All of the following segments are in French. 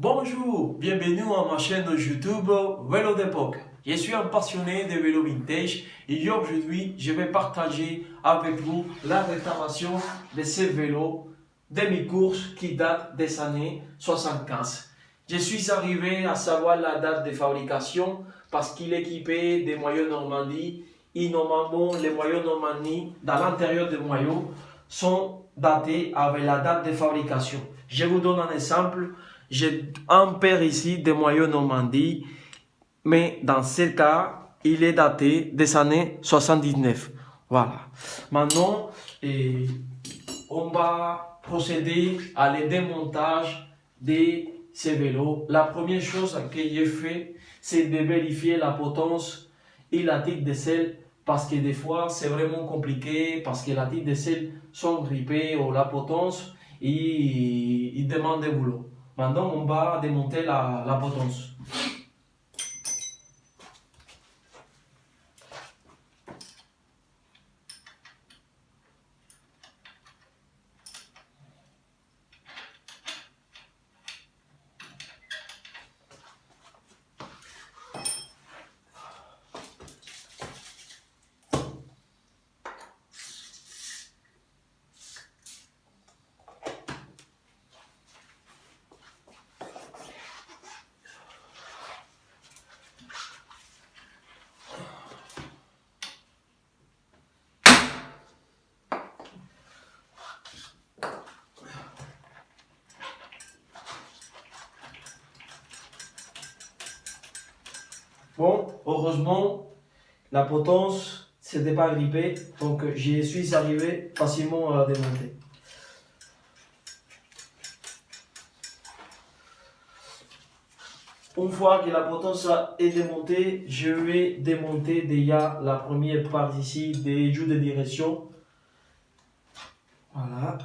Bonjour, bienvenue à ma chaîne YouTube Vélo d'époque. Je suis un passionné de vélo vintage et aujourd'hui je vais partager avec vous la réparation de ces vélos demi-course qui datent des années 75. Je suis arrivé à savoir la date de fabrication parce qu'il est équipé des moyeux Normandie et normalement les moyeux Normandie dans l'intérieur des moyeux sont datés avec la date de fabrication. Je vous donne un exemple. J'ai un paire ici de moyeux Normandie, mais dans ce cas, il est daté des années 79. Voilà. Maintenant, on va procéder à le démontage de ces vélos. La première chose que j'ai fait, c'est de vérifier la potence et la tige de selle, parce que des fois, c'est vraiment compliqué, parce que la tige de selle sont grippées ou la potence, et ils demandent des boulot. Maintenant, on va démonter la potence. Bon, heureusement, la potence n'était pas grippée, donc j'y suis arrivé facilement à la démonter. Une fois que la potence est démontée, je vais démonter déjà la première part ici des joues de direction. Voilà.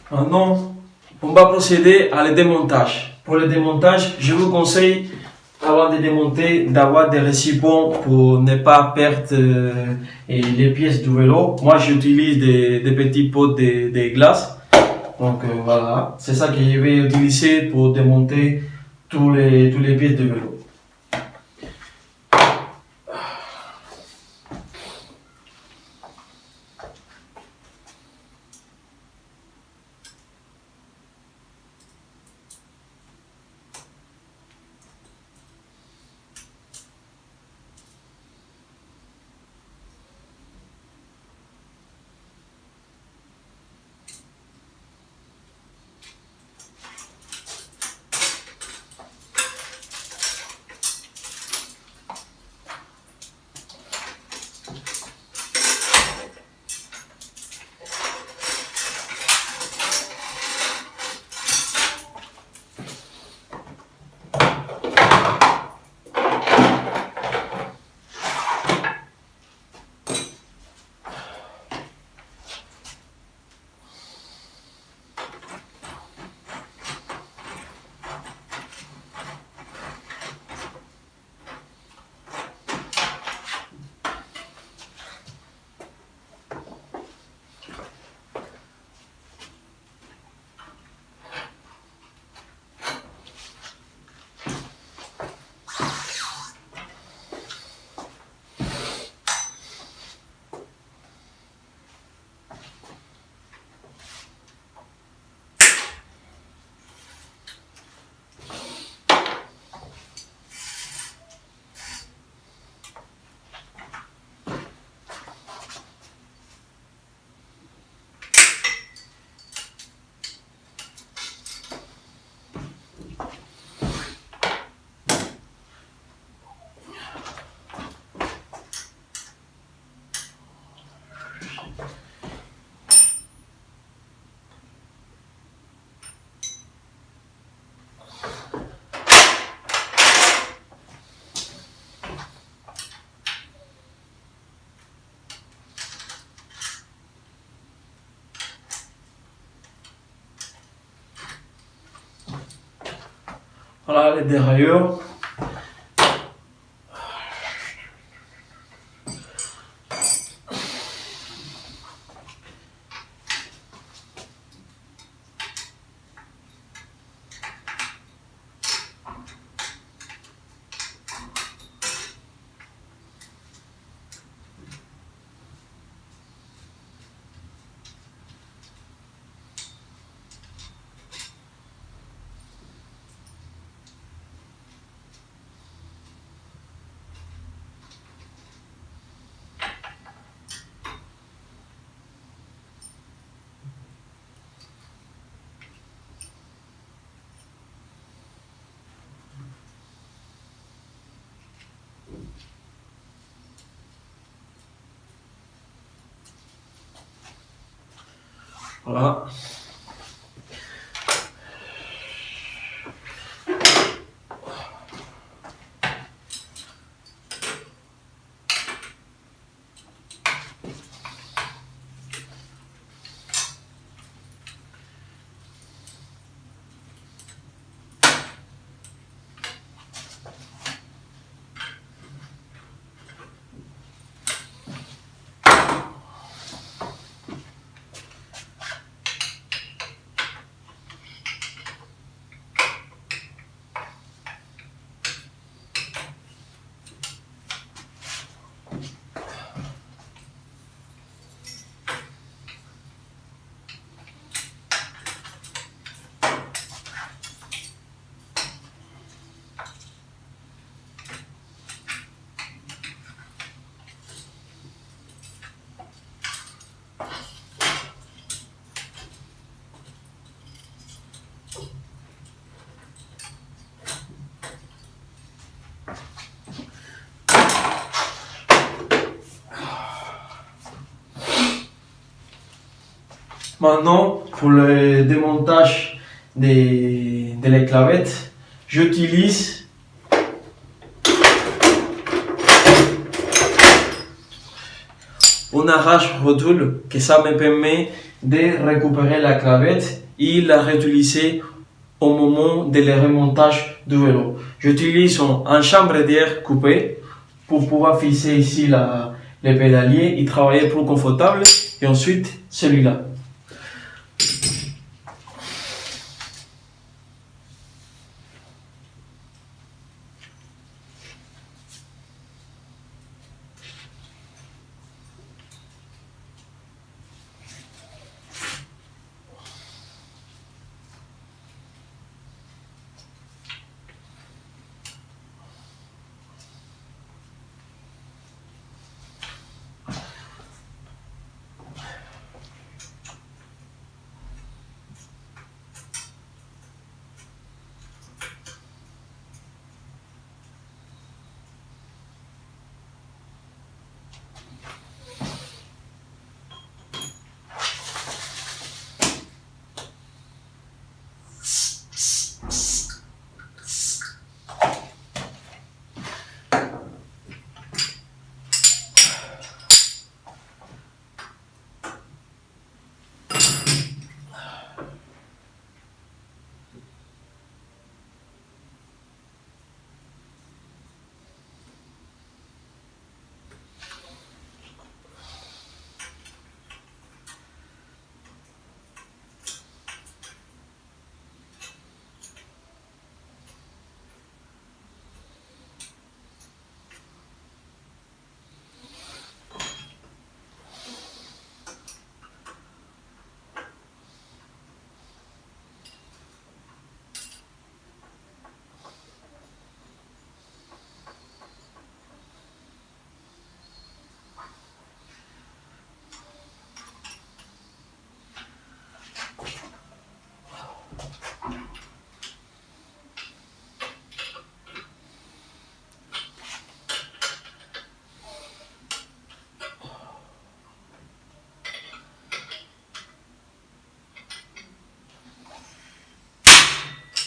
Maintenant, on va procéder à le démontage. Pour le démontage, je vous conseille, avant de démonter, d'avoir des récipients pour ne pas perdre les pièces du vélo. Moi, j'utilise des petits pots de glace. Donc voilà, c'est ça que je vais utiliser pour démonter tous les pièces du vélo. Voilà les dérailleurs. Voilà. Maintenant, pour le démontage de la clavette, j'utilise un arrache-retour que ça me permet de récupérer la clavette et la réutiliser au moment de le remontage du vélo. J'utilise un chambre d'air coupé pour pouvoir fixer ici les pédaliers et travailler plus confortable. Et ensuite, celui-là.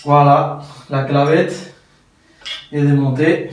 Voilà, la clavette est démontée.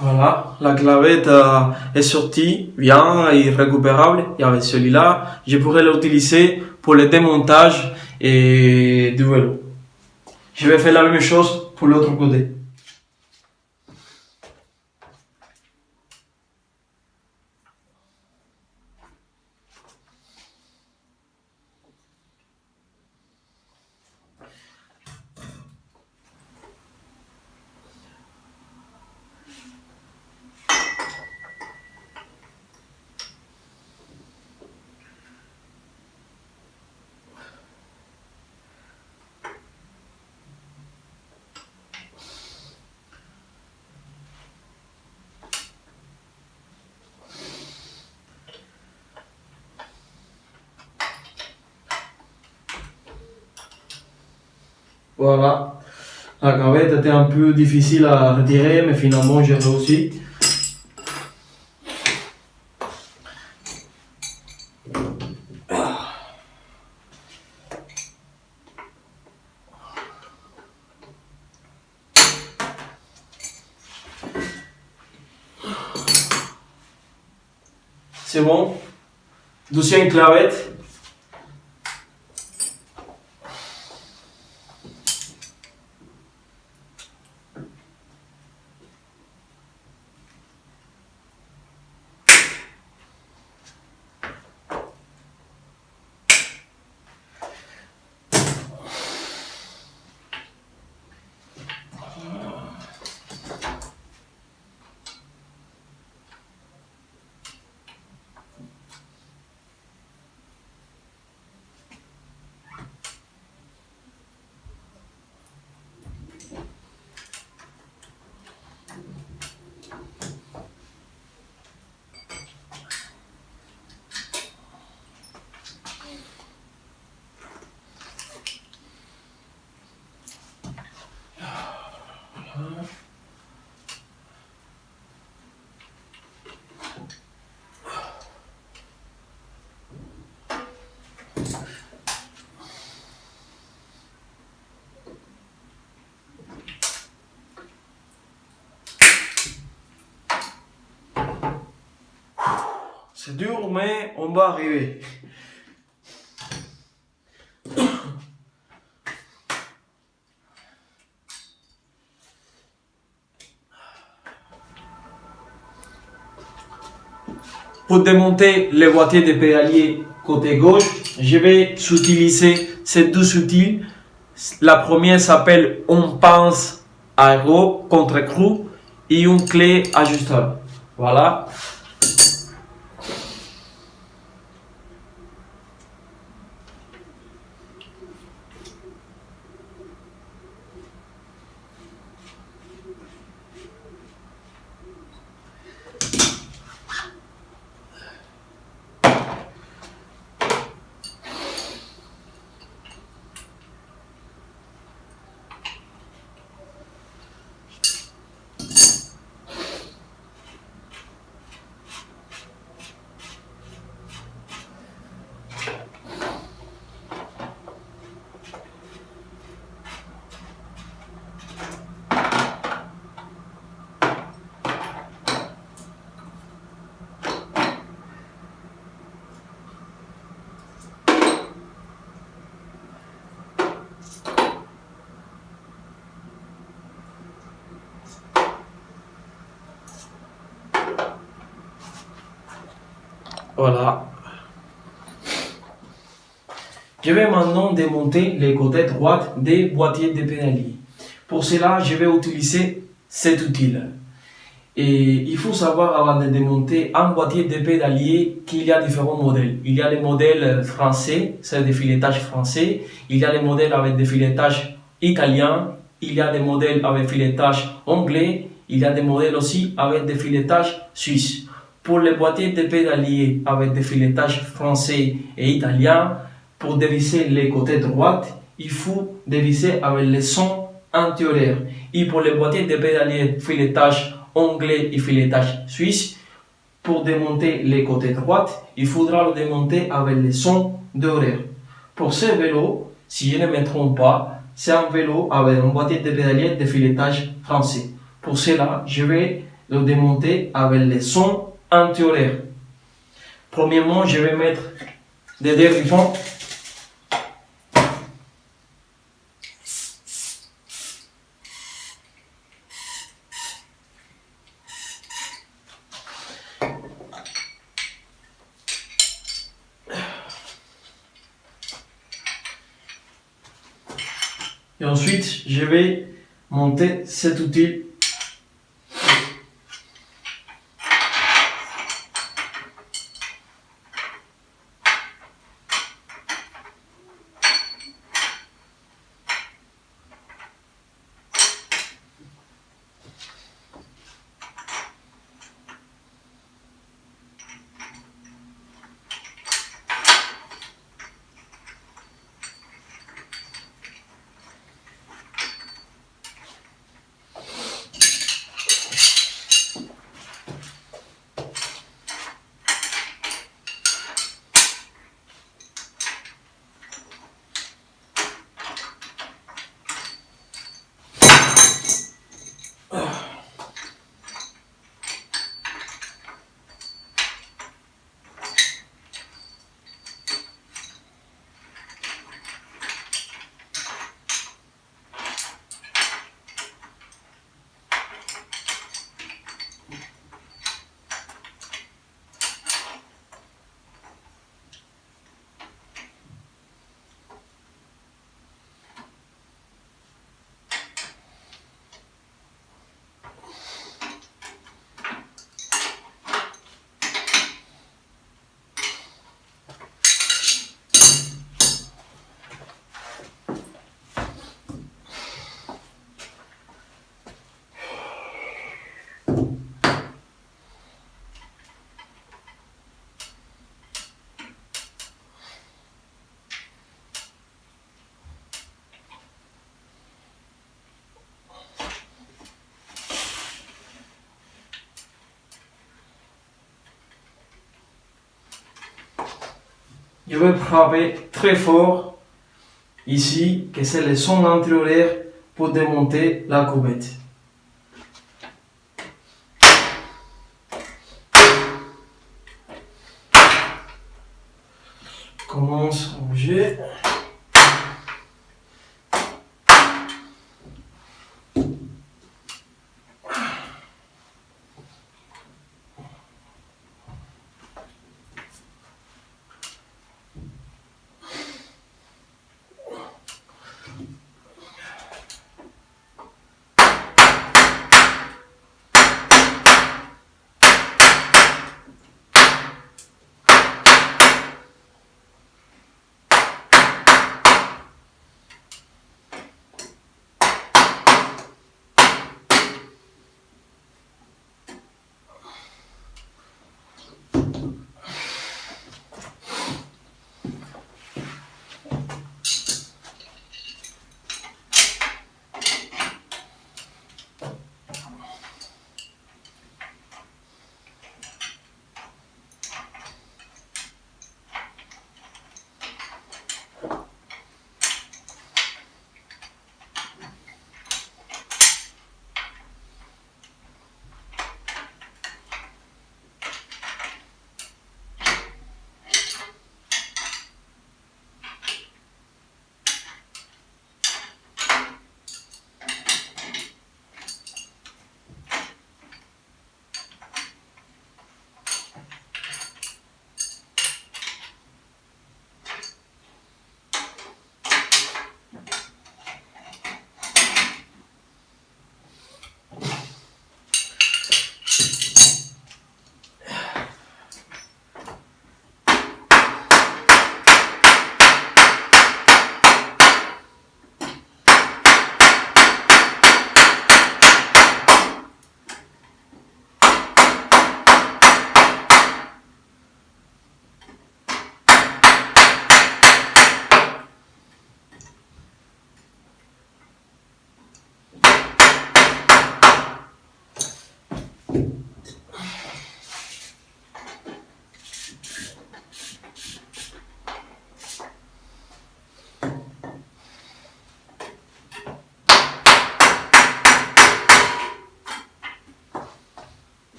Voilà, la clavette est sortie bien et récupérable. Et avec celui-là, je pourrais l'utiliser pour le démontage du vélo. Je vais faire la même chose pour l'autre côté. Voilà. La gravette était un peu difficile à retirer, mais finalement j'ai réussi. C'est bon. Deuxième clavette. C'est dur, mais on va arriver. Pour démonter le boîtier de pédalier côté gauche, je vais utiliser ces deux outils. La première s'appelle un pince aéro contre-écrou et une clé ajustable. Voilà. Voilà. Je vais maintenant démonter les côtés droits des boîtiers de pédalier. Pour cela, je vais utiliser cet outil. Et il faut savoir avant de démonter un boîtier de pédalier qu'il y a différents modèles. Il y a les modèles français, c'est des filetages français. Il y a les modèles avec des filetages italiens. Il y a des modèles avec filetage anglais. Il y a des modèles aussi avec des filetages suisses. Pour les boîtiers de pédalier avec des filetages français et italiens, pour dévisser les côtés droits, il faut dévisser avec les sons antérieurs. Et pour les boîtiers de pédalier filetage anglais et filetage suisse, pour démonter les côtés droits, il faudra le démonter avec les sons d'horaire. Pour ce vélo, si je ne me trompe pas, c'est un vélo avec un boîtier de pédalier de filetage français. Pour cela, je vais le démonter avec les sons anti-horaires. Premièrement, je vais mettre des dérivants. Et ensuite, je vais monter cet outil. Je vais frapper très fort ici, que c'est le son antérieur pour démonter la courbette. Commence à bouger.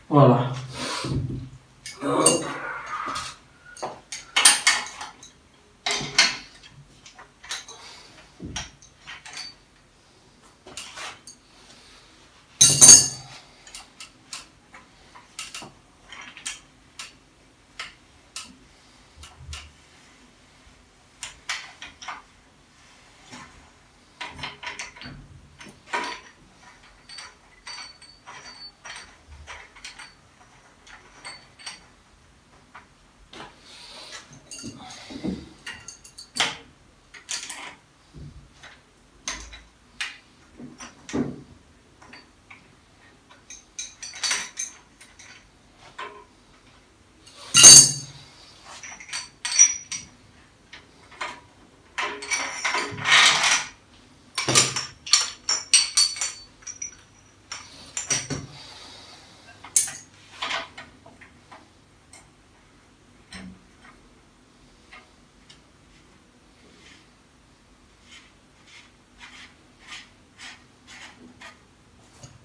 Voilà.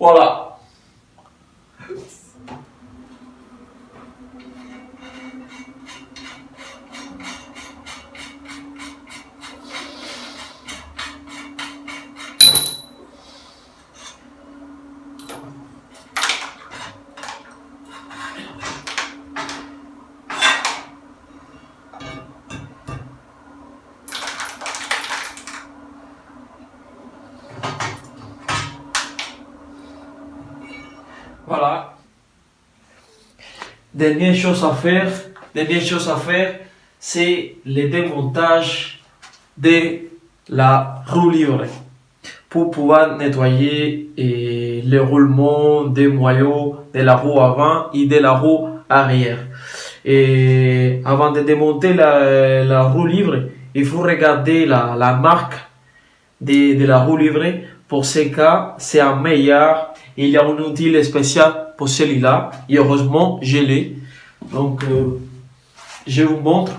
Voilà. Voilà. Dernière chose à faire, c'est le démontage de la roue libre pour pouvoir nettoyer le roulement des moyaux de la roue avant et de la roue arrière. Et avant de démonter la roue libre, il faut regarder la marque de la roue libre. Pour ce cas, c'est un meilleur. Il y a un outil spécial pour celui-là. Et heureusement, je l'ai. Donc, je vous montre.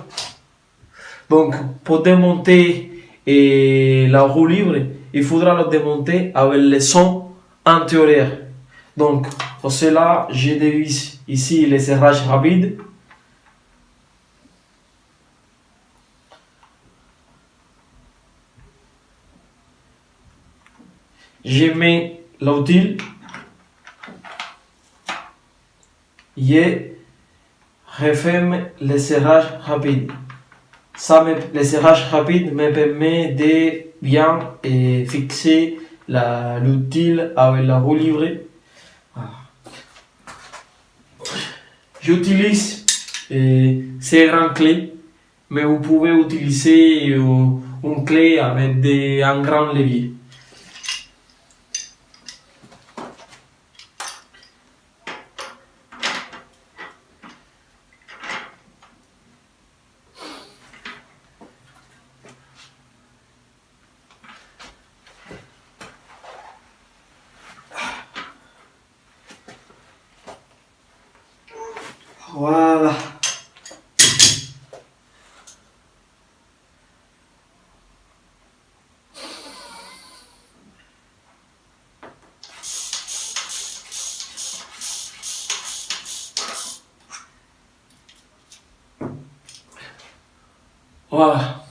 Donc, pour démonter la roue libre, il faudra le démonter avec le son antérieur. Donc, pour cela, je dévisse ici le serrage rapide. Je mets l'outil et referme le serrage rapide. Le serrage rapide me permet de bien fixer l'outil avec la roue libre. J'utilise ces grandes clés, mais vous pouvez utiliser une clé avec un grand levier. Voilà. Voilà.